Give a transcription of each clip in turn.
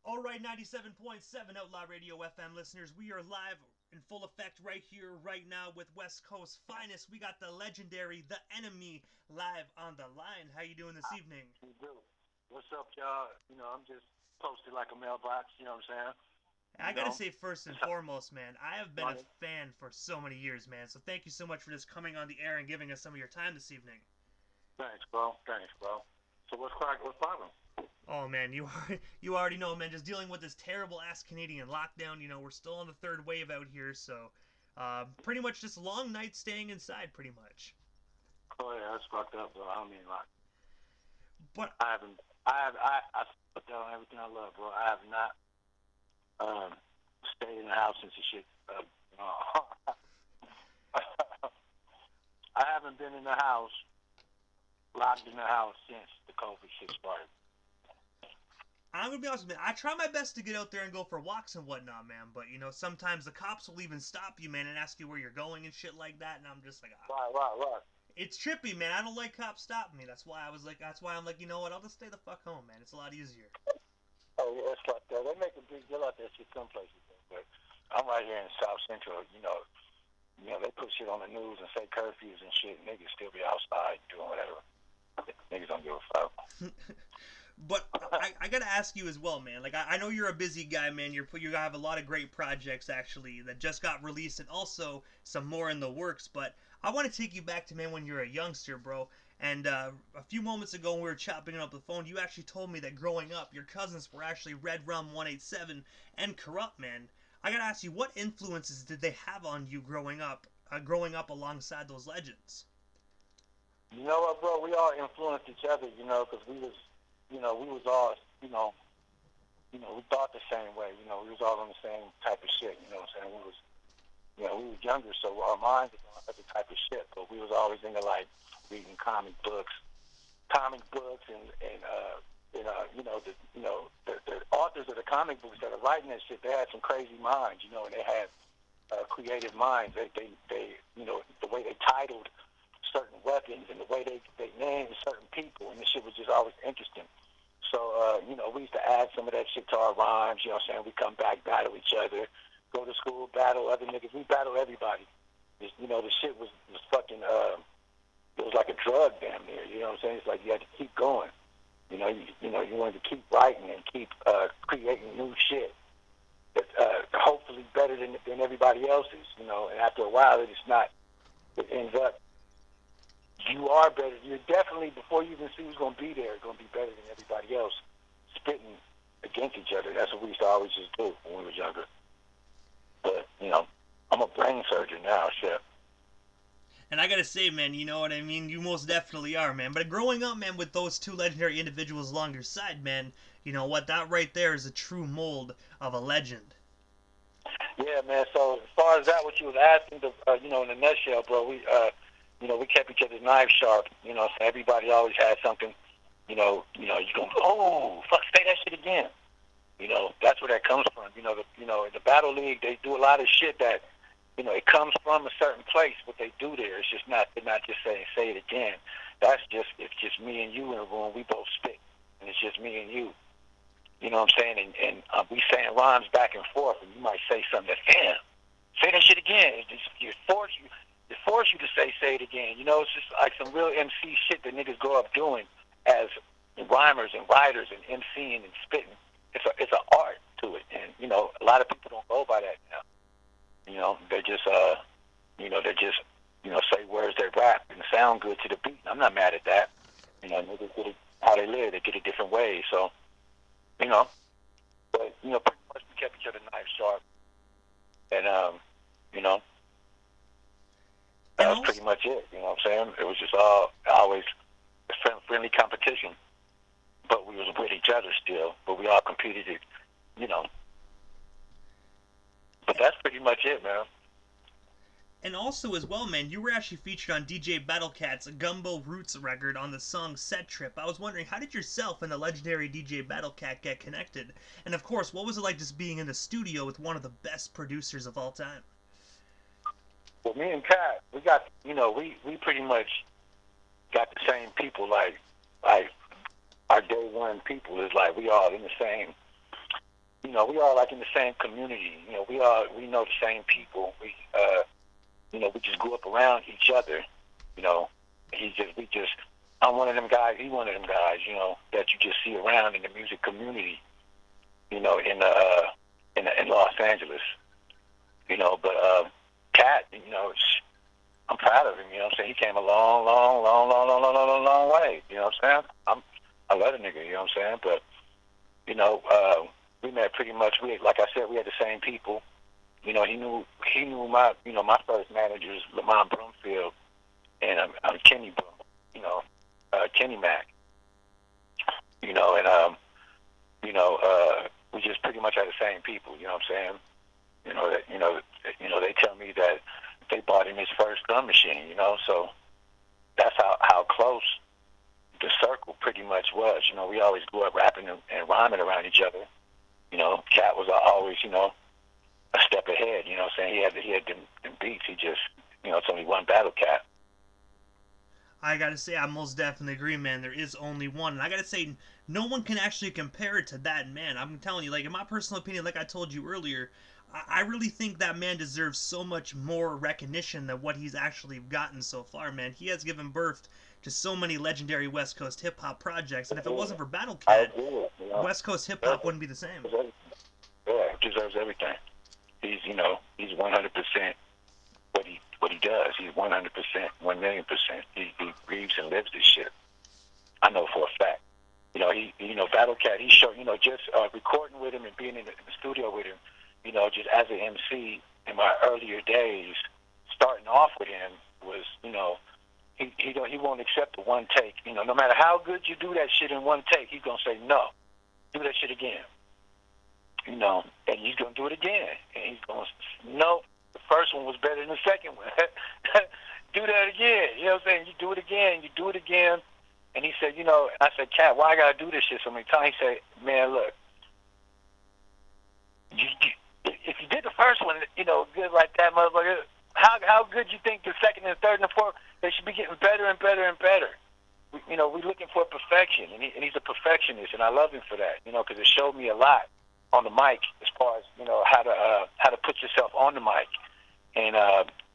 All right, 97.7 Outlaw Radio FM listeners, we are live in full effect right here, right now with West Coast finest. We got the legendary, the NME, live on the line. How you doing this evening? We do. What's up, y'all? I'm just posted like a mailbox. You know what I'm saying? I You gotta know, say, first and it's up. foremost, man, I have been a Money. fan for so many years, man. So thank you so much for just coming on the air and giving us some of your time this evening. Thanks, bro. Thanks, bro. So what's crack? What's poppin'? Oh man, you already know, man. Just dealing with this terrible ass Canadian lockdown. We're still on the third wave out here, so pretty much just long nights staying inside, pretty much. Oh yeah, that's fucked up, bro. I don't mean like But I haven't. I put down everything I love, bro. I have not um stayed in the house since the shit. I haven't been in the house, locked in the house since the COVID shit started. I'm gonna be honest with you, man. I try my best to get out there and go for walks and whatnot, man. But sometimes the cops will even stop you, man, and ask you where you're going and shit like that. And I'm just like, Right. it's trippy, man. I don't like cops stopping me. That's why I'm like, you know what? I'll just stay the fuck home, man. It's a lot easier. Oh yeah, it's fucked up. They make a big deal out there shit some places, but I'm right here in South Central. They put shit on the news and say curfews and shit, and niggas still be outside doing whatever. Niggas don't give a fuck. But I gotta ask you as well, man. Like I know you're a busy guy, man. You have a lot of great projects actually that just got released, and also some more in the works. But I want to take you back to, man, when you were a youngster, bro. And a few moments ago, when we were chopping it up the phone, you actually told me that growing up, your cousins were actually Red Rum 187 and Corrupt, man. I gotta ask you, what influences did they have on you growing up? Growing up alongside those legends. You know what, bro? We all influenced each other, because we was all, we thought the same way. We was all on the same type of shit. You know what I'm saying? We was younger, so our minds was on other type of shit. But we was always into like reading comic books, the authors of the comic books that are writing that shit. They had some crazy minds, and they had creative minds. The way they titled certain weapons and the way they named certain people, and this shit was just always interesting. So, we used to add some of that shit to our rhymes. You know what I'm saying? We come back, battle each other, go to school, battle other niggas. We battle everybody. The shit was fucking, it was like a drug damn near. You know what I'm saying? It's like you had to keep going. You wanted to keep writing and keep creating new shit that hopefully better than everybody else's. And after a while, it ends up, you are better. You're definitely, before you even see who's going to be there, going to be better than everybody else, spitting against each other. That's what we used to always just do when we were younger. But, I'm a brain surgeon now, shit. And I gotta say, man, you know what I mean? You most definitely are, man. But growing up, man, with those two legendary individuals along your side, man, you know what? That right there is a true mold of a legend. Yeah, man. So as far as that, what you was asking, in a nutshell, bro, we kept each other's knives sharp. So everybody always had something. You go, oh, fuck, say that shit again. That's where that comes from. In the Battle League, they do a lot of shit that, it comes from a certain place. What they do there is just they're not just saying, say it again. It's just me and you in a room. We both spit, and it's just me and you. You know what I'm saying? And we saying rhymes back and forth, and you might say something that, damn, say that shit again. It force you to say it again. It's just like some real MC shit that niggas grow up doing as rhymers and writers and MCing and spitting. It's an art to it, and a lot of people don't go by that now. They just say words that rap and sound good to the beat. I'm not mad at that. Niggas get it how they live. They get it different ways. So, but pretty much we kept each other knives sharp, and And that was also, pretty much it. You know what I'm saying? It was just always friendly competition, but we was with each other still. But we all competed, you know. But that's pretty much it, man. and also as well, man, you were actually featured on DJ Battlecat's Gumbo Roots record on the song Set Trip. I was wondering, how did yourself and the legendary DJ Battlecat get connected? And of course, what was it like just being in the studio with one of the best producers of all time? Well, me and Kat, we got, we pretty much got the same people. Like our day one people is like we all in the same you know, we all like in the same community. You know, we know the same people. You know, we just grew up around each other. You know, we just. I'm one of them guys. He's one of them guys. You know, that you just see around in the music community. You know, in Los Angeles. You know, but Cat, you know, I'm proud of him. You know what I'm saying? He came a long way. You know what I'm saying? I love the nigga. You know what I'm saying? But you know, we met pretty much. Like I said, we had the same people. You know, he knew my first managers, Lamont Broomfield and Kenny Broom. You know, Kenny Mack. You know, and we just pretty much had the same people. You know what I'm saying? They tell me that they bought him his first drum machine. You know, so that's how close the circle pretty much was. You know, we always grew up rapping and rhyming around each other. You know, Cat was always, you know, a step ahead. You know what I'm saying? He had them beats. He just, you know, it's only one battle Cat. I gotta say, I most definitely agree, man. There is only one, and I gotta say, no one can actually compare it to that man. I'm telling you, like in my personal opinion, like I told you earlier, I really think that man deserves so much more recognition than what he's actually gotten so far, man. He has given birth to so many legendary West Coast hip hop projects, and if it wasn't for Battle Cat, West Coast hip hop wouldn't be the same. Yeah, he deserves everything. He's 100% what he does. He's 100%, 1,000,000%. He breathes and lives this shit. I know for a fact. You know, Battle Cat. He showed, you know, just recording with him and being in the studio with him. You know, just as an MC in my earlier days, starting off with him was, you know, he won't accept the one take. You know, no matter how good you do that shit in one take, he's gonna say no, do that shit again. You know, and he's gonna do it again, and he's gonna no, the first one was better than the second one. Do that again. You know what I'm saying? You do it again, and he said, you know, I said, Cat, why I gotta do this shit so many times? He said, man, look, if you did the first one, you know, good like that, motherfucker, how good you think the second and third and the fourth, they should be getting better and better and better. You know, we're looking for perfection, and he's a perfectionist, and I love him for that, you know, because it showed me a lot on the mic as far as, you know, how to put yourself on the mic, and,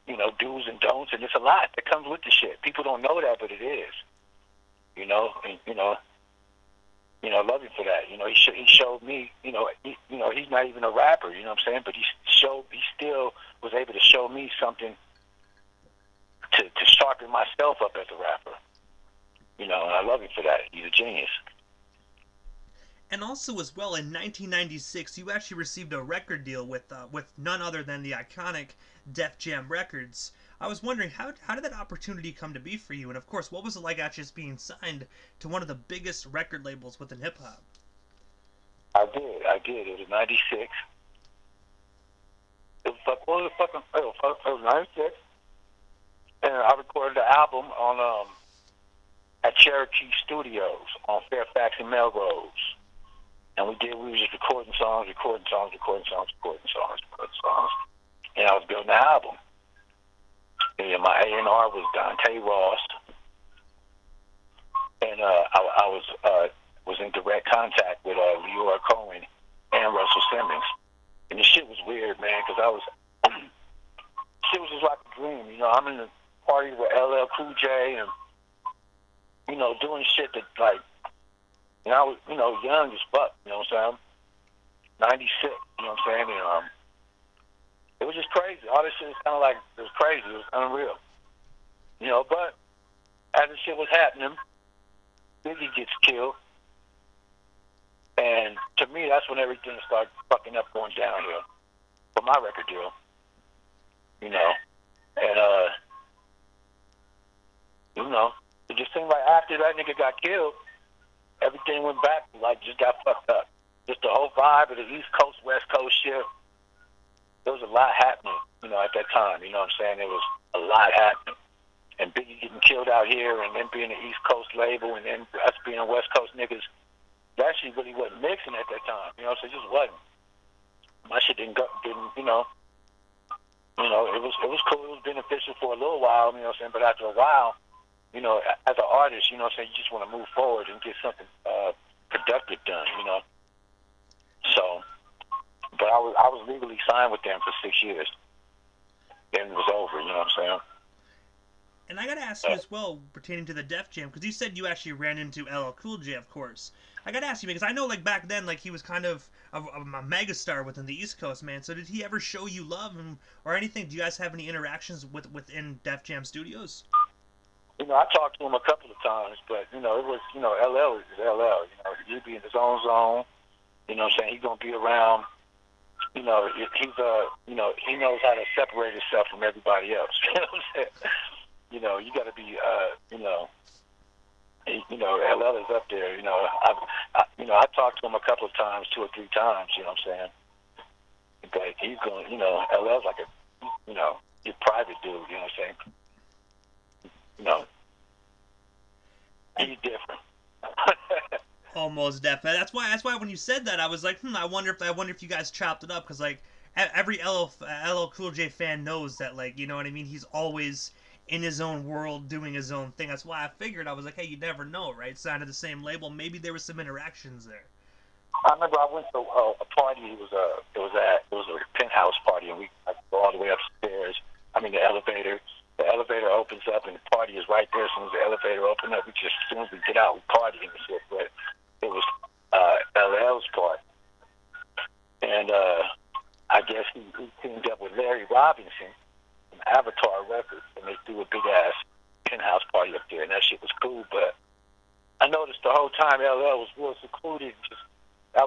you know, do's and don'ts, and it's a lot that comes with the shit. People don't know that, but it is, you know, and, you know, I love him for that. You know, he showed me, you know, he's not even a rapper, you know what I'm saying, but he still was able to show me something to sharpen myself up as a rapper. You know, and I love him for that. He's a genius. And also, as well, in 1996, you actually received a record deal with none other than the iconic Def Jam Records. I was wondering, how did that opportunity come to be for you? And of course, what was it like actually just being signed to one of the biggest record labels within hip hop? I did. It was 96. It was 96. And I recorded the album on at Cherokee Studios on Fairfax and Melrose. And we were just recording songs. And I was building the album. And my A&R was Dante Ross. And I was in direct contact with Leora Cohen and Russell Simmons. And the shit was weird, man, because shit was just like a dream. You know, I'm in the party with LL Cool J and, you know, doing shit that, like, and I was, you know, young as fuck, you know what I'm saying? 96, you know what I'm saying? And it was just crazy. All this shit was kind of like, it was crazy. It was unreal. You know, but as the shit was happening, Biggie gets killed. And to me, that's when everything started fucking up, going downhill for my record deal. You know, and, you know, it just seemed like after that nigga got killed, everything went back, like, just got fucked up. Just the whole vibe of the East Coast, West Coast shit. There was a lot happening, you know, at that time. You know what I'm saying? There was a lot happening. And Biggie getting killed out here, and then being an East Coast label, and then us being West Coast niggas, that shit really wasn't mixing at that time. You know, so it just wasn't. My shit didn't, you know, it was cool. It was beneficial for a little while, you know what I'm saying? But after a while, you know, as an artist, you know what I'm saying, you just want to move forward and get something productive done, you know. So I was legally signed with them for 6 years. Then it was over. You know what I'm saying? And I gotta ask you as well, pertaining to the Def Jam, because you said you actually ran into LL Cool J, of course. I gotta ask you because I know, like back then, like he was kind of a megastar within the East Coast, man. So did he ever show you love or anything? Do you guys have any interactions within Def Jam Studios? You know, I talked to him a couple of times, but it was LL is LL. He'd be in his own zone. You know what I'm saying? He's gonna be around. He's he knows how to separate himself from everybody else. You know what I'm saying? You got to be, LL is up there. I talked to him a couple of times, 2 or 3 times. You know what I'm saying? But he's going, LL's like a private dude. You know what I'm saying? He's different. Almost definitely. That's why when you said that, I was like, I wonder if you guys chopped it up because like every LL Cool J fan knows that, like, you know what I mean. He's always in his own world doing his own thing. That's why I figured, I was like, hey, you never know, right? Signed to the same label, maybe there was some interactions there. I remember I went to a party. It was a penthouse party, and I go all the way upstairs. I mean, the elevator. The elevator opens up, and the party is right there. As soon as the elevator opens up, as soon as we get out, we party and shit. But it was LL's part, and I guess he teamed up with Larry Robinson from Avatar Records, and they threw a big ass penthouse party up there, and that shit was cool. But I noticed the whole time LL was real secluded. It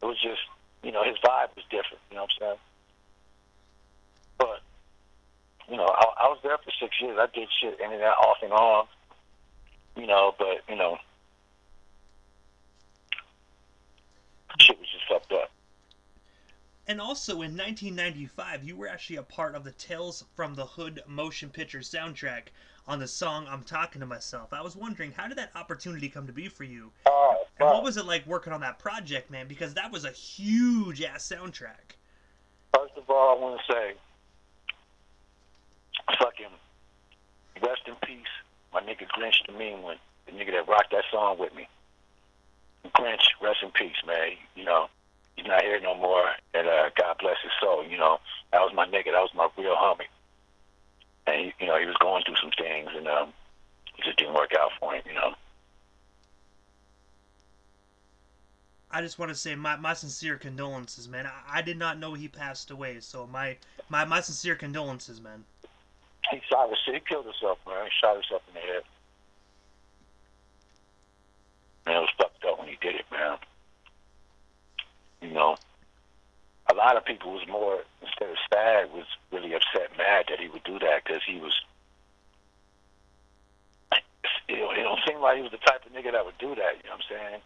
was just his vibe was different. You know what I'm saying? But I was there for 6 years. I did shit in and out, off and on. But shit was just fucked up. And also in 1995, you were actually a part of the Tales from the Hood motion picture soundtrack on the song I'm Talking to Myself. I was wondering, how did that opportunity come to be for you? And what was it like working on that project, man? Because that was a huge-ass soundtrack. First of all, I want to say, fucking rest in peace, my nigga Grinch the Mean One, the nigga that rocked that song with me. Grinch, rest in peace, man. He's not here no more, and God bless his soul. That was my nigga. That was my real homie. And he was going through some things, and it just didn't work out for him. I just want to say my sincere condolences, man. I did not know he passed away, so my sincere condolences, man. He killed himself, man. He shot himself in the head. Man, it was fucked up when he did it, man. A lot of people was more, instead of sad, was really upset, mad that he would do that, because he was, it don't seem like he was the type of nigga that would do that, you know what I'm saying?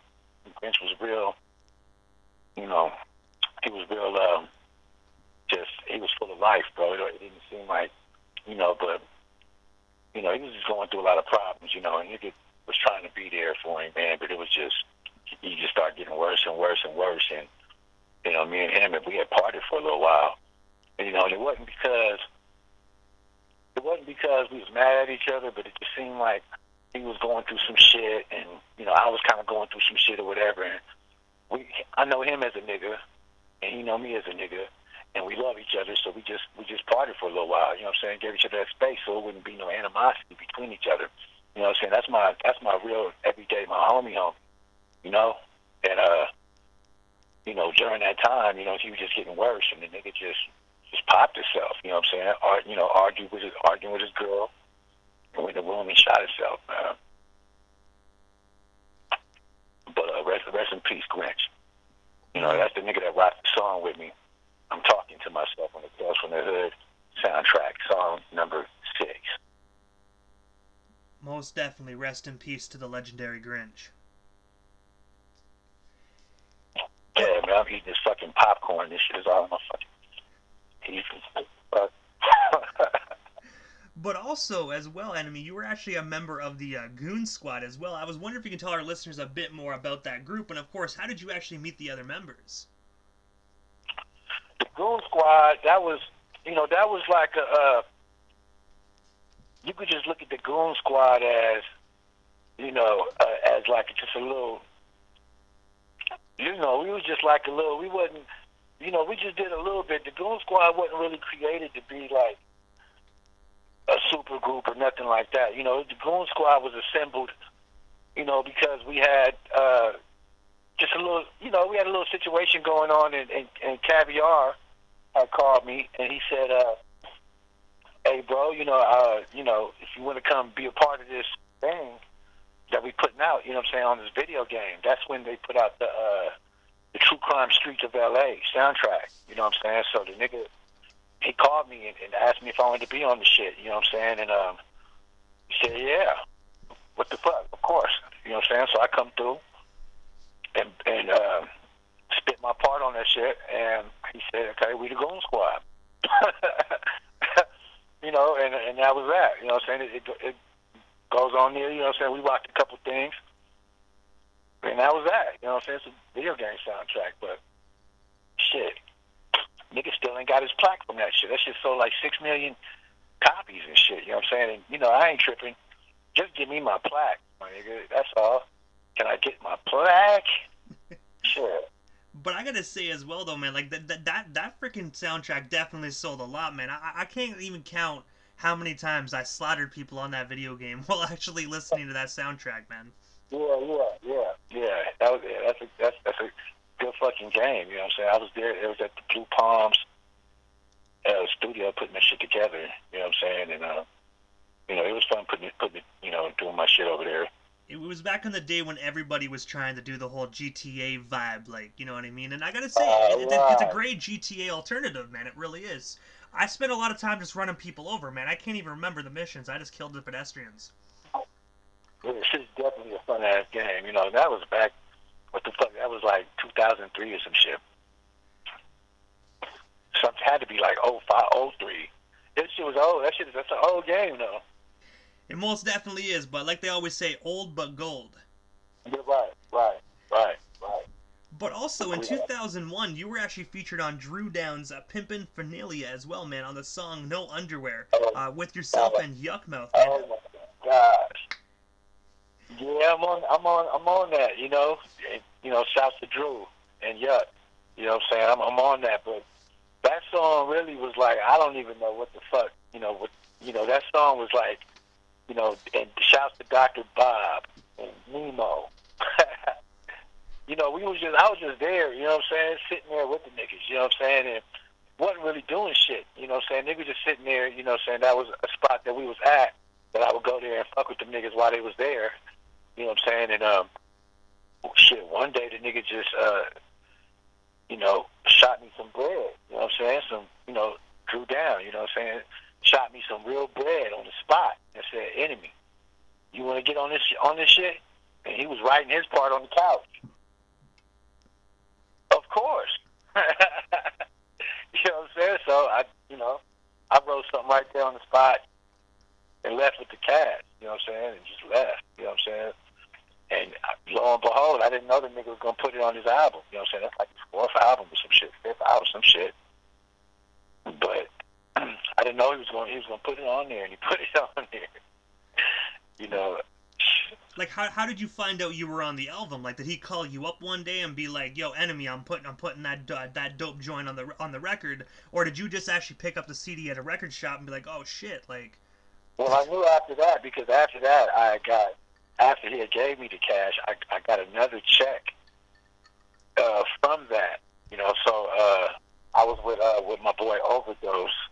Grinch was real, he was real, he was full of life, bro. It didn't seem like, but, he was just going through a lot of problems, and nigga was trying to be there for him, man, but it was just, he just started getting worse and worse and worse, and, me and him, we had partied for a little while, and, and it wasn't because we was mad at each other, but it just seemed like he was going through some shit, and, I was kind of going through some shit or whatever, and I know him as a nigga, and he know me as a nigga, and we love each other, so we just partied for a little while, you know what I'm saying, gave each other that space so it wouldn't be no animosity between each other, you know what I'm saying, that's my real everyday, my homie, and, during that time, he was just getting worse, and the nigga just popped himself, you know what I'm saying, arguing with his girl, and went in the room and shot himself, man. But rest in peace, Grinch. That's the nigga that rocked the song with me. I'm Talking to Myself on the Tales from the Hood soundtrack, song number 6. Most definitely, rest in peace to the legendary Grinch. Yeah, man, I'm eating this fucking popcorn. This shit is all in my fucking teeth. But also, as well, NME, you were actually a member of the Goon Squad as well. I was wondering if you can tell our listeners a bit more about that group, and of course, how did you actually meet the other members? The Goon Squad, that was like you could just look at the Goon Squad as, as like just a little, we was just like a little, we wasn't, we just did a little bit. The Goon Squad wasn't really created to be like a super group or nothing like that. The Goon Squad was assembled, because we had just a little, we had a little situation going on, and Caviar had called me, and he said, hey, bro, if you want to come be a part of this thing that we putting out, on this video game, that's when they put out the True Crime Streets of L.A. soundtrack, So the nigga, he called me and asked me if I wanted to be on the shit, And he said, yeah, what the fuck, of course, So I come through and spit my part on that shit, and he said, okay, we the Goon Squad. And that was that, It goes on there, We watched a couple things, and that was that, It's a video game soundtrack, but shit, nigga still ain't got his plaque from that shit. That shit sold like 6 million copies and shit, And, I ain't tripping. Just give me my plaque, my nigga, that's all. Can I get my plaque? Sure. But I gotta say as well though, man, like that freaking soundtrack definitely sold a lot, man. I can't even count how many times I slaughtered people on that video game while actually listening to that soundtrack, man. Yeah. That's a good fucking game. I was there. It was at the Blue Palms studio putting that shit together. And it was fun putting it, doing my shit over there. It was back in the day when everybody was trying to do the whole GTA vibe, like, you know what I mean? And I gotta say, it's a great GTA alternative, man. It really is. I spent a lot of time just running people over, man. I can't even remember the missions. I just killed the pedestrians. Yeah, this is definitely a fun-ass game. That was back, what the fuck, that was like 2003 or some shit. Something had to be like 05, 03. That shit was old. That's an old game, though. It most definitely is, but like they always say, old but gold. Yeah, right. But also, in 2001, you were actually featured on Drew Down's Pimpin' Finalia as well, man, on the song No Underwear, with yourself and Yuckmouth, man. Oh, my gosh. Yeah, I'm on that, shouts to Drew and Yuck. I'm on that, but that song really was like, I don't even know what the fuck, that song was like, and shouts to Dr. Bob and Nemo. I was just there, sitting there with the niggas, and wasn't really doing shit, niggas just sitting there, that was a spot that we was at, that I would go there and fuck with the niggas while they was there, and shit, one day the nigga just, shot me some bread, some, Drew Down, shot me some real bread on the spot and said, enemy, you want to get on this shit? And he was writing his part on the couch. Of course. So I wrote something right there on the spot and left with the cash, and just left, And lo and behold, I didn't know the nigga was going to put it on his album, That's like his fourth album or some shit, fifth album, some shit. But I didn't know he was going to put it on there, and he put it on there. Like, how did you find out you were on the album? Like, did he call you up one day and be like, "Yo, enemy, I'm putting that dope joint on the record," or did you just actually pick up the CD at a record shop and be like, "Oh shit," like? Well, I knew after that, because after that after he had gave me the cash, I got another check from that. So I was with my boy Overdose,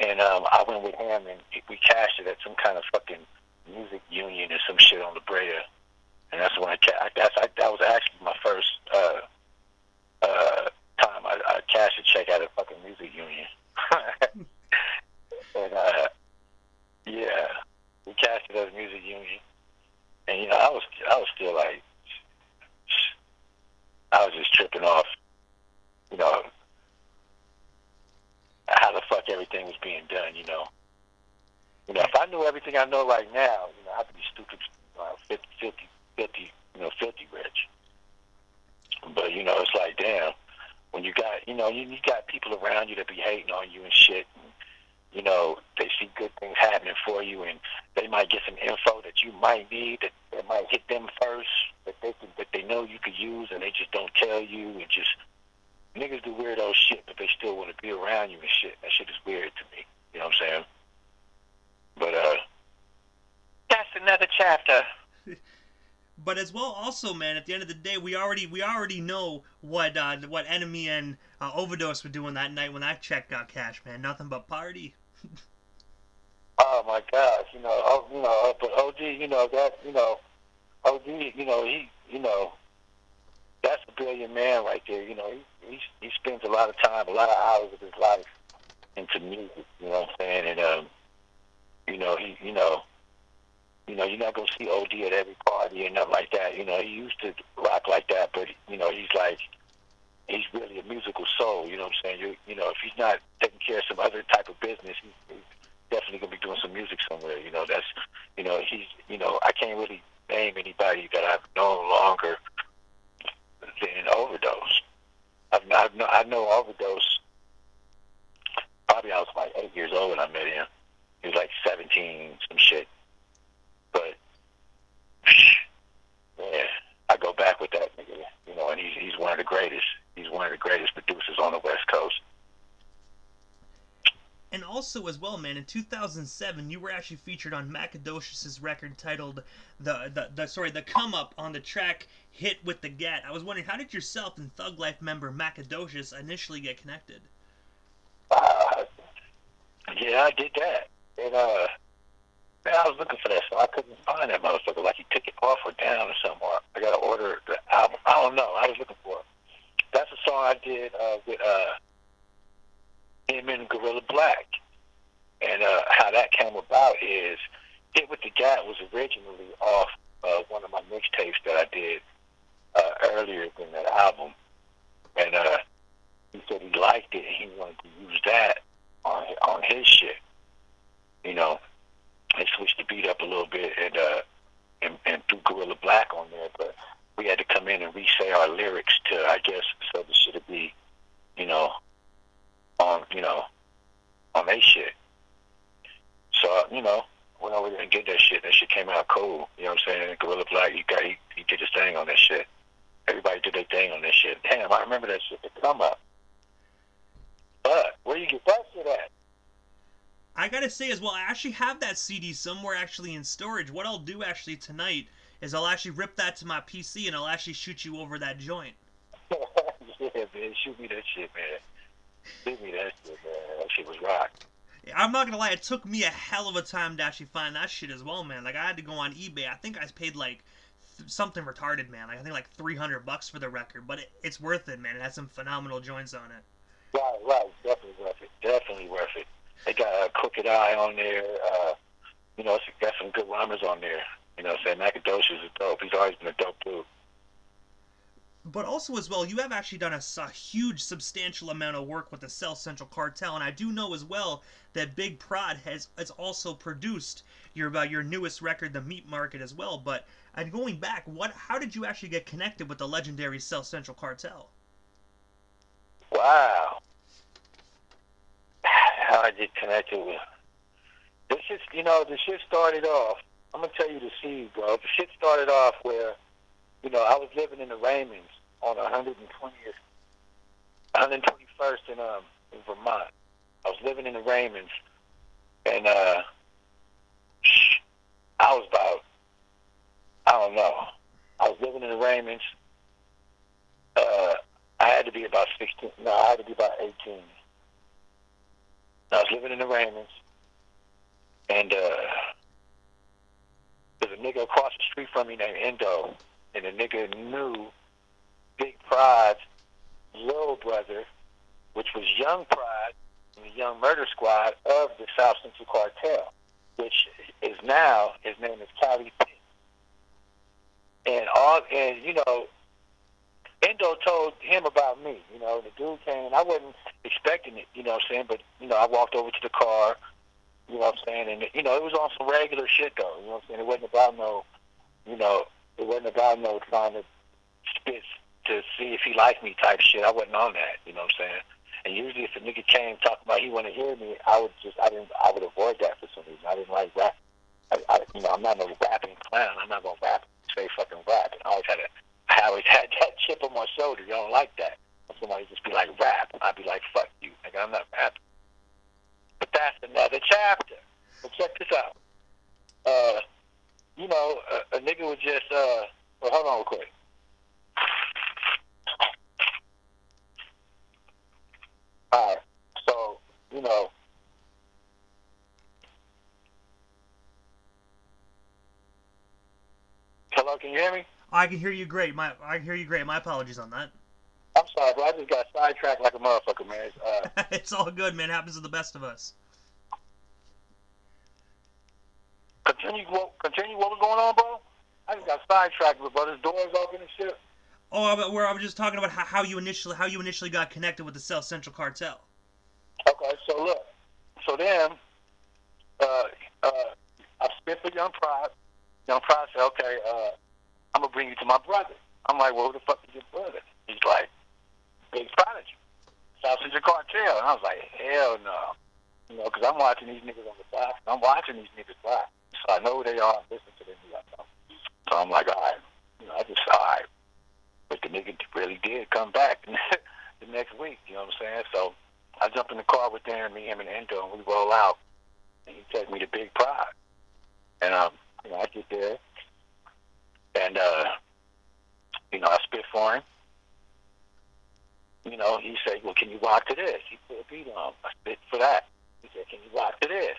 and I went with him, and we cashed it at some kind of fucking music union or some shit on La Brea, and that's when that was actually my first time I cashed a check at a fucking music union. And yeah, we cashed it at a music union, and I was still like, I was just tripping off, how the fuck everything was being done, if I knew everything I know right now, I'd be stupid, 50 rich. But, it's like, damn, when you got, you got people around you that be hating on you and shit, and, they see good things happening for you, and they might get some info that you might need, that might hit them first, that they know you could use, and they just don't tell you, and just, niggas do weirdo shit, but they still want to be around you and shit. That shit is weird to me. You know what I'm saying? But that's another chapter. But as well, also, man, at the end of the day, we already know what NME and Overdose were doing that night when that check got cashed, man. Nothing but party. Oh my gosh, but OG, OG, that's a brilliant man right there. He spends a lot of time, a lot of hours of his life into music. You know what I'm saying? And you're not gonna see OD at every party and nothing like that. He used to rock like that, but he's really a musical soul. You know what I'm saying? If he's not taking care of some other type of business, he's definitely gonna be doing some music somewhere. I can't really name anybody that I've known longer than Overdose. I know Overdose. Probably I was like 8 years old when I met him. He was like 17, some shit. But yeah, I go back with that nigga. And he's one of the greatest. He's one of the greatest producers on the West Coast. And also as well, man, in 2007, you were actually featured on Macadocious' record titled the Come Up on the track Hit with the Gat. I was wondering, how did yourself and Thug Life member Macadocious initially get connected? Yeah, I did that. And man, I was looking for that song. I couldn't find that motherfucker. Like he took it off or down or something. I got to order the album. I don't know. I was looking for it. That's a song I did with him and Gorilla Black. And how that came about is Hit with the Gat was originally off one of my mixtapes that I did earlier in that album. And he said he liked it and he wanted to use that on his shit. They switched the beat up a little bit and threw Gorilla Black on there, but we had to come in and re-say our lyrics to, I guess, so the shit would be, on their shit. So, went over there and did that shit. That shit came out cool. You know what I'm saying? Gorilla Black, he did his thing on that shit. Everybody did their thing on that shit. Damn, I remember that shit. The Come Up. But where you get that shit at? I gotta say as well, I actually have that CD somewhere actually in storage. What I'll do actually tonight is I'll actually rip that to my PC and I'll actually shoot you over that joint. Yeah, man. Shoot me that shit, man. Shoot me that shit, man. That shit was rock. I'm not gonna lie, it took me a hell of a time to actually find that shit as well, man. Like, I had to go on eBay. I think I paid like something retarded, man. Like, I think like $300 for the record, but it's worth it, man. It has some phenomenal joints on it. Right. Definitely worth it. Definitely worth it. They got a Crooked Eye on there. It's got some good rhymers on there. Saying Macadocious is dope. He's always been a dope dude. But also as well, you have actually done a huge, substantial amount of work with the South Central Cartel, and I do know as well that Big Prod has also produced your newest record, The Meat Market, as well. But and going back, how did you actually get connected with the legendary South Central Cartel? Wow. How I get connected with this shit, the shit started off. I'm gonna tell you the seed, bro. The shit started off where, I was living in the Raymonds on 121st in Vermont. I was living in the Raymonds, and I was about, I don't know. I was living in the Raymonds. I had to be about 16. No, I had to be about 18. I was living in the Raymonds, and there's a nigga across the street from me named Endo, and the nigga knew Big Prod's little brother, which was Young Prod and the Young Murder Squad of the South Central Cartel, which is now, his name is Cali Pitt. And Endo told him about me. The dude came, I wasn't expecting it, but, I walked over to the car, and, it was on some regular shit, though, It wasn't about no trying to spit to see if he liked me type shit. I wasn't on that, And usually if a nigga came talking about he wanted to hear me, I would avoid that for some reason. I didn't like rap. I'm not no rapping clown. I'm not gonna rap, say fucking rap. I always had that chip on my shoulder. You don't like that. somebody just be like, rap. I'd be like, fuck you, nigga, I'm not rapping. But that's another chapter. So check this out. You know, a nigga would just, well, hold on real quick. Alright, so, you know, hello, can you hear me? I can hear you great. I can hear you great. My apologies on that. I'm sorry, bro. I just got sidetracked like a motherfucker, man. It's all good, man. Happens to the best of us. Continue what was going on, bro? I just got sidetracked, bro. There's doors open and shit. Oh, I was just talking about how you initially got connected with the South Central Cartel. Okay, so look. So then, I spit for Young Prod. Young Prod said, okay, I'm going to bring you to my brother. I'm like, well, who the fuck is your brother? He's like, Big Prodigy, South Central Cartel. And I was like, hell no. You know, because I'm watching these niggas on the box. I'm watching these niggas box. So I know who they are. Listen to them. So I'm like, all right. You know, I just, all right. But the nigga really did come back the next week. You know what I'm saying? So I jump in the car with them, me, him, and Endo, and we roll out. And he takes me to Big Prod. And, you know, I get there. And, you know, I spit for him. You know, he said, well, can you rock to this? He put a beat on. I spit for that. He said, can you rock to this?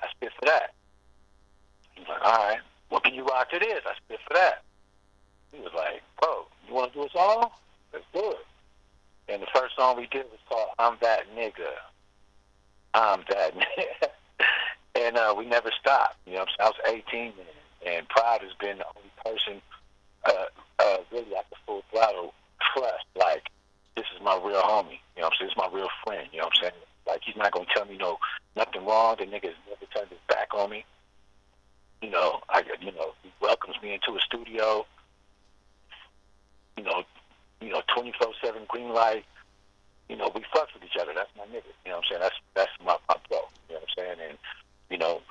I spit for that. He's like, all right. Well, can you rock to this? I spit for that. He was like, bro, you want to do a song? Let's do it. And the first song we did was called I'm That Nigga. I'm That Nigga. And we never stopped. You know what I'm saying? I was 18 then. And Prod has been the only person really like a full throttle trust. Like, this is my real homie. You know what I'm saying? This is my real friend. You know what I'm saying? Like, he's not going to tell me nothing wrong. The nigga's never turned his back on me. You know, he welcomes me into a studio. You know, 24/7 green light. You know, we fucks with each other. That's my nigga. You know what I'm saying? That's my bro. You know what I'm saying? And you know,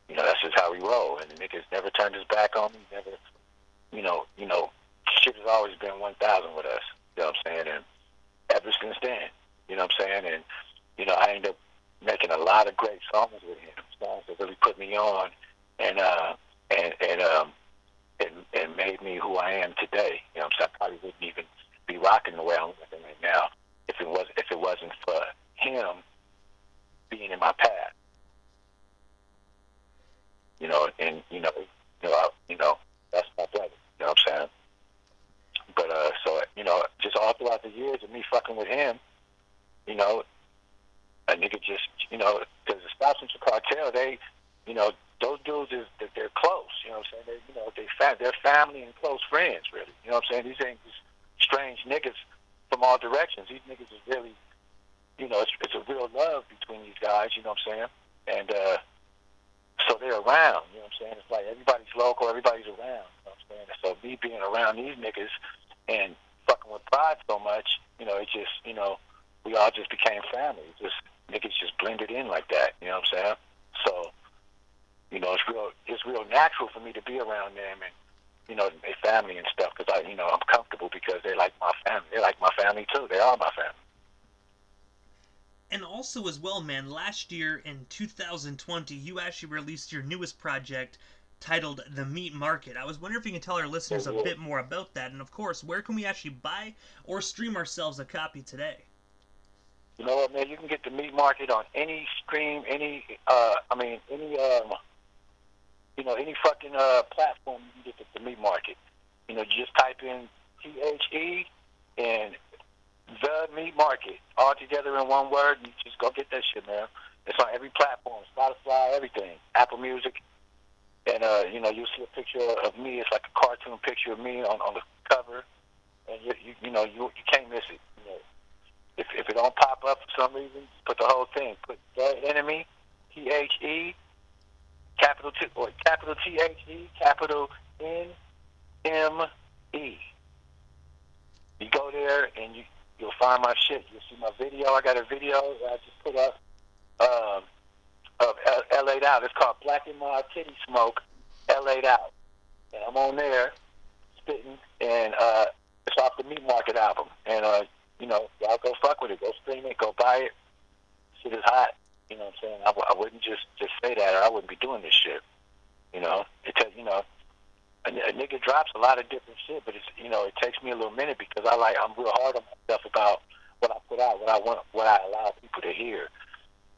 that's just how we roll. And the nigga's never turned his back on me. Never, you know, shit has always been 1,000 with us. You know what I'm saying? And ever since then, you know what I'm saying? And you know, I ended up making a lot of great songs with him. Songs that really put me on and made me who I am today. You know what I'm saying? I probably wouldn't even be rocking the way I'm rocking right now if it wasn't for him being in my path. You know, and that's my brother. You know what I'm saying? But so you know, just all throughout the years of me fucking with him, you know, a nigga just, you know, because the South Central Cartel, they, you know, those dudes they're close. You know what I'm saying? They, you know, they're family and close friends, really. You know what I'm saying? These ain't just strange niggas from all directions. These niggas is really, you know, it's a real love between these guys. You know what I'm saying? And so they're around. You know what I'm saying? It's like everybody's local, everybody's around. You know what I'm saying? So me being around these niggas and fucking with Prod so much, you know, it just, you know, we all just became family. Just niggas just blended in like that. You know what I'm saying? So, you know, it's real natural for me to be around them and, you know, their family and stuff because I'm comfortable because they're like my family. They're like my family too. They are my family. And also as well, man, last year in 2020, you actually released your newest project titled The Meat Market. I was wondering if you can tell our listeners a bit more about that. And of course, where can we actually buy or stream ourselves a copy today? You know what, man? You can get The Meat Market on any stream, any fucking platform. You can get The Meat Market. You know, just type in THE and The Meat Market all together in one word. You just go get that shit, man. It's on every platform, Spotify, everything, Apple Music, and you know, you'll see a picture of me. It's like a cartoon picture of me on the cover, and you can't miss it. You know, if it don't pop up for some reason, put the whole thing. Put The NME, THE, capital THE, capital NME. You go there and you'll find my shit. You'll see my video. I got a video that I just put up of LA'd Out. It's called Black and Mild Titty Smoke, LA'd Out. And I'm on there spitting, and it's off the Meat Market album. And y'all go fuck with it. Go stream it. Go buy it. Shit is hot. You know what I'm saying? I wouldn't just say that, or I wouldn't be doing this shit. Because a nigga drops a lot of different shit, but it's it takes me a little minute because I'm real hard on myself about what I put out, what I allow people to hear,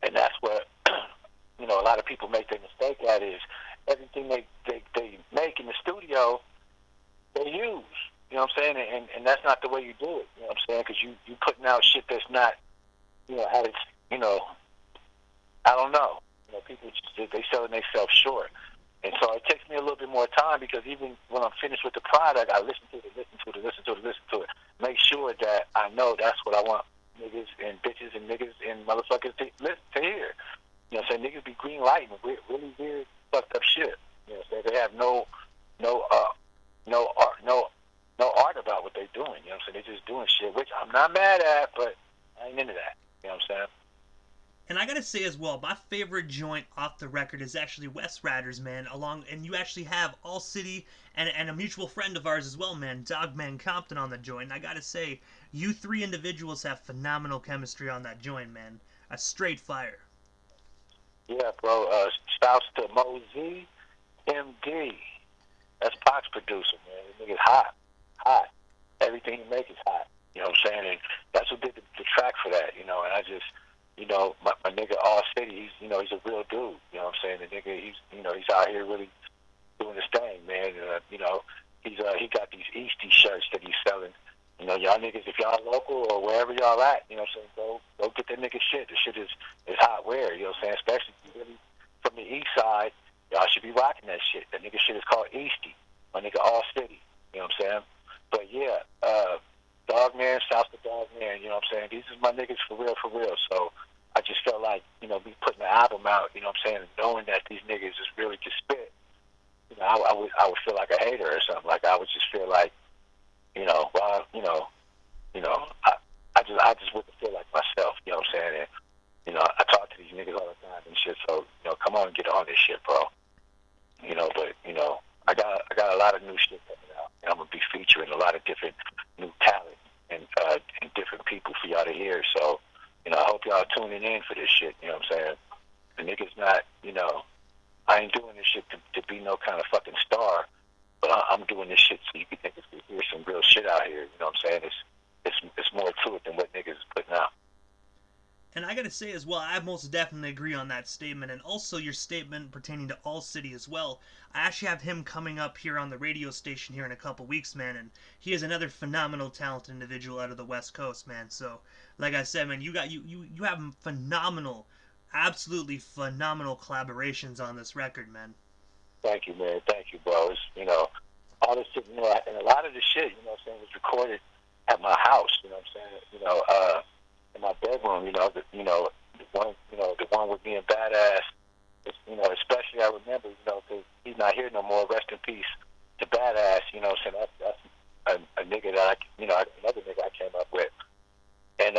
and that's what a lot of people make their mistake at is everything they make in the studio they use. You know what I'm saying? And that's not the way you do it. You know what I'm saying? Because you putting out shit that's not at its I don't know. People just they selling themselves short. And so it takes me a little bit more time because even when I'm finished with the product, I listen to it, make sure that I know that's what I want niggas and bitches and niggas and motherfuckers to hear. You know what I'm saying? Niggas be green lighting really weird, fucked up shit. You know what I'm saying? They have no art about what they're doing. You know what I'm saying? They're just doing shit, which I'm not mad at, but I ain't into that. You know what I'm saying? And I gotta say as well, my favorite joint off the record is actually West Riders, man. And you actually have All City and a mutual friend of ours as well, man, Dogman Compton on the joint. And I gotta say, you three individuals have phenomenal chemistry on that joint, man. A straight fire. Yeah, bro. Shouts to Mo Z, MD. That's Pac's producer, man. This nigga's hot. Everything he makes is hot. You know what I'm saying? And that's who did the track for that. And I just. My nigga All City, he's a real dude. You know what I'm saying? The nigga, he's out here really doing his thing, man. He got these Eastie shirts that he's selling. Y'all niggas, if y'all local or wherever y'all at, you know what I'm saying, go get that nigga shit. The shit is hot wear, you know what I'm saying? Especially if you're really from the east side, y'all should be rocking that shit. That nigga shit is called Eastie. My nigga All City, you know what I'm saying? But yeah, Dogman, shouts to Dogman, you know what I'm saying? These is my niggas for real. So I just felt like, me putting the album out, you know what I'm saying, and knowing that these niggas is really can spit, I would feel like a hater or something. Like I would just feel like, I just wouldn't feel like myself, you know what I'm saying? And, I talk to these niggas all the time and shit, so, come on and get on this shit, bro. But, I got a lot of new shit coming out, and I'm gonna be featuring a lot of different new talent and different people for y'all to hear, so I hope y'all tuning in for this shit, you know what I'm saying? The nigga's not, I ain't doing this shit to be no kind of fucking star, but I'm doing this shit so you niggas can hear some real shit out here, you know what I'm saying? It's more to it than what niggas is putting out. And I gotta say as well, I most definitely agree on that statement, and also your statement pertaining to All City as well. I actually have him coming up here on the radio station here in a couple weeks, man, and he is another phenomenal, talented individual out of the West Coast, man. So, like I said, man, you have phenomenal, absolutely phenomenal collaborations on this record, man. Thank you, man. Thank you, bro. It's, all this shit, and a lot of the shit, you know what I'm saying, was recorded at my house, you know what I'm saying, in my bedroom, the one with me and Badass, especially I remember, because he's not here no more, rest in peace to Badass, you know what I'm saying, that's a nigga that another nigga I came up with, and,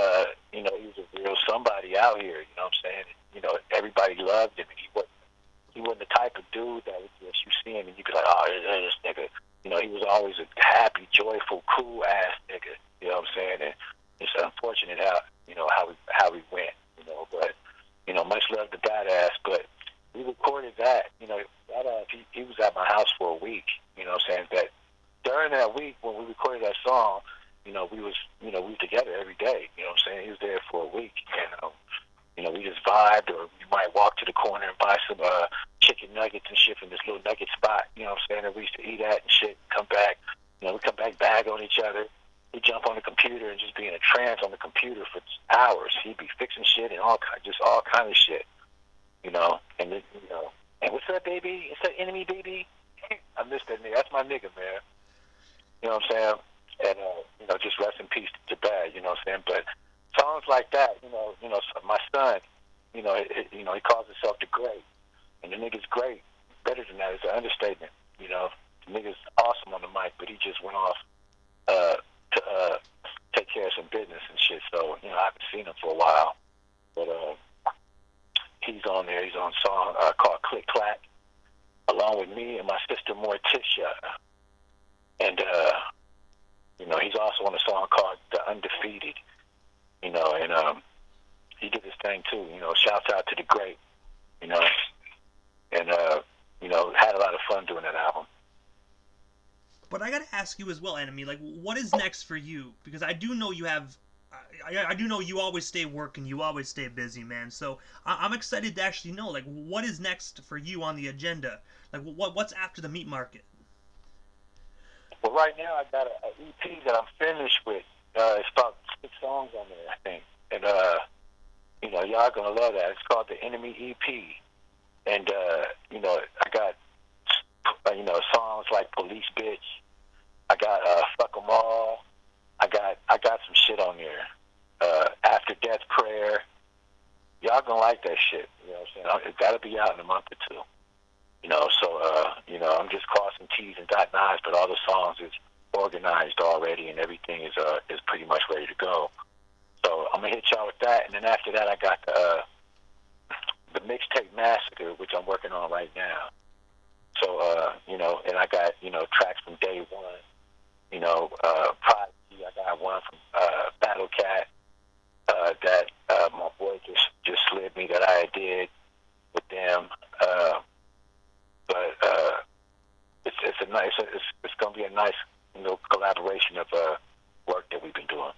he was a real somebody out here, you know what I'm saying, everybody loved him, and he wasn't the type of dude that you see him and you be like, oh, this nigga, he was always a happy, joyful, cool ass nigga, you know what I'm saying, and it's unfortunate how we went, but, much love to Badass, but we recorded that, Badass, he was at my house for a week, you know what I'm saying, that during that week when we recorded that song, we was together every day, you know what I'm saying, he was there for a week, and, we just vibed, or we might walk to the corner and buy some chicken nuggets and shit from this little nugget spot, you know what I'm saying, that we used to eat at and shit, come back, we come back, bag on each other, he'd jump on the computer and just be in a trance on the computer for hours. He'd be fixing shit and all kind of shit, and then, and what's up, baby? It's that NME, baby. I miss that nigga. That's my nigga, man. You know what I'm saying? And just rest in peace to Bad. You know what I'm saying? But songs like that, my son, he calls himself the Great, and the nigga's great. Better than that is an understatement. The nigga's awesome on the mic, but he just went off to take care of some business and shit. So, I haven't seen him for a while. But he's on there. He's on a song called Click Clack, along with me and my sister Morticia. And, he's also on a song called The Undefeated. you know, and he did his thing too. You know, shouts out to the great, you know, and you know, had a lot of fun doing that album. But I gotta ask you as well, NME, like, what is next for you? Because I do know you have, I do know you always stay working, you always stay busy, man. So I'm excited to actually know, like, what is next for you on the agenda? Like, what's after the meat market? Well, right now I got a EP that I'm finished with. It's about 6 songs on there, I think, and you know, y'all gonna love that. It's called the NME EP, and you know, I got you know, songs like Police Bitch. I got Fuck 'Em All. I got some shit on there. After Death Prayer. Y'all gonna like that shit. You know what I'm saying? It gotta be out in a month or two. You know, so you know, I'm just crossing T's and dotting I's, but all the songs is organized already, and everything is pretty much ready to go. So I'm gonna hit y'all with that, and then after that, I got the Mixtape Massacre, which I'm working on right now. So you know, and I got, you know, tracks from Day One. You know, Prodigy. I got one from Battle Cat that my boy just slid me that I did with them. But it's gonna be a nice, you know, collaboration of work that we've been doing.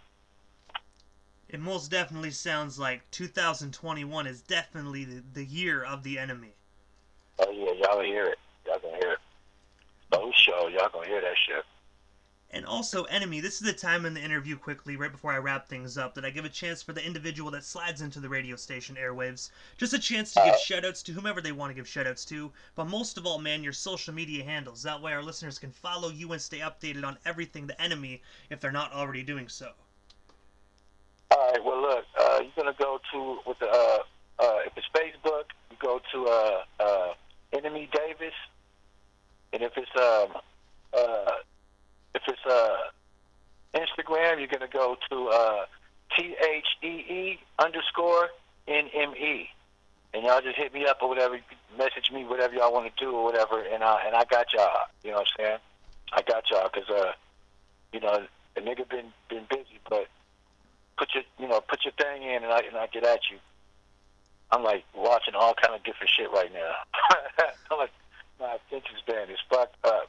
It most definitely sounds like 2021 is definitely the year of the enemy. Oh yeah, y'all will hear it. Y'all gonna hear it. Those show, y'all gonna hear that shit. And also, enemy, this is the time in the interview quickly, right before I wrap things up, that I give a chance for the individual that slides into the radio station airwaves. Just a chance to give shoutouts to whomever they want to give shoutouts to. But most of all, man, your social media handles. That way our listeners can follow you and stay updated on everything the enemy, if they're not already doing so. All right, well, look, you're going to go to, with the, if it's Facebook, you go to Enemy Davis. And if it's Instagram, you're going to go to THEE_NME. And y'all just hit me up or whatever, message me, whatever y'all want to do or whatever, and I got y'all. You know what I'm saying? I got y'all because, you know, the nigga been busy, but put your thing in and I get at you. I'm like watching all kind of different shit right now. I'm like, my attention span is fucked up.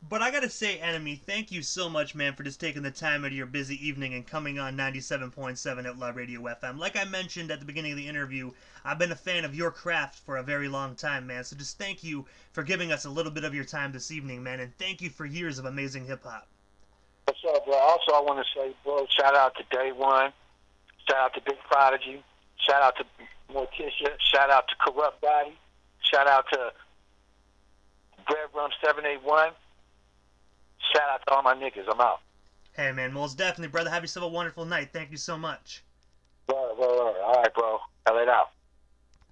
But I gotta say, Enemy, thank you so much, man, for just taking the time out of your busy evening and coming on 97.7 Outlaw Radio FM. Like I mentioned at the beginning of the interview, I've been a fan of your craft for a very long time, man. So just thank you for giving us a little bit of your time this evening, man, and thank you for years of amazing hip-hop. What's up, bro? Also, I want to say, bro, shout out to Day One. Shout out to Big Prodigy. Shout out to Morticia. Shout out to Corrupt Body. Shout out to Bread Rum 781. Shout out to all my niggas. I'm out. Hey, man, most definitely, brother. Have yourself a wonderful night. Thank you so much. All right, bro. I'll let out.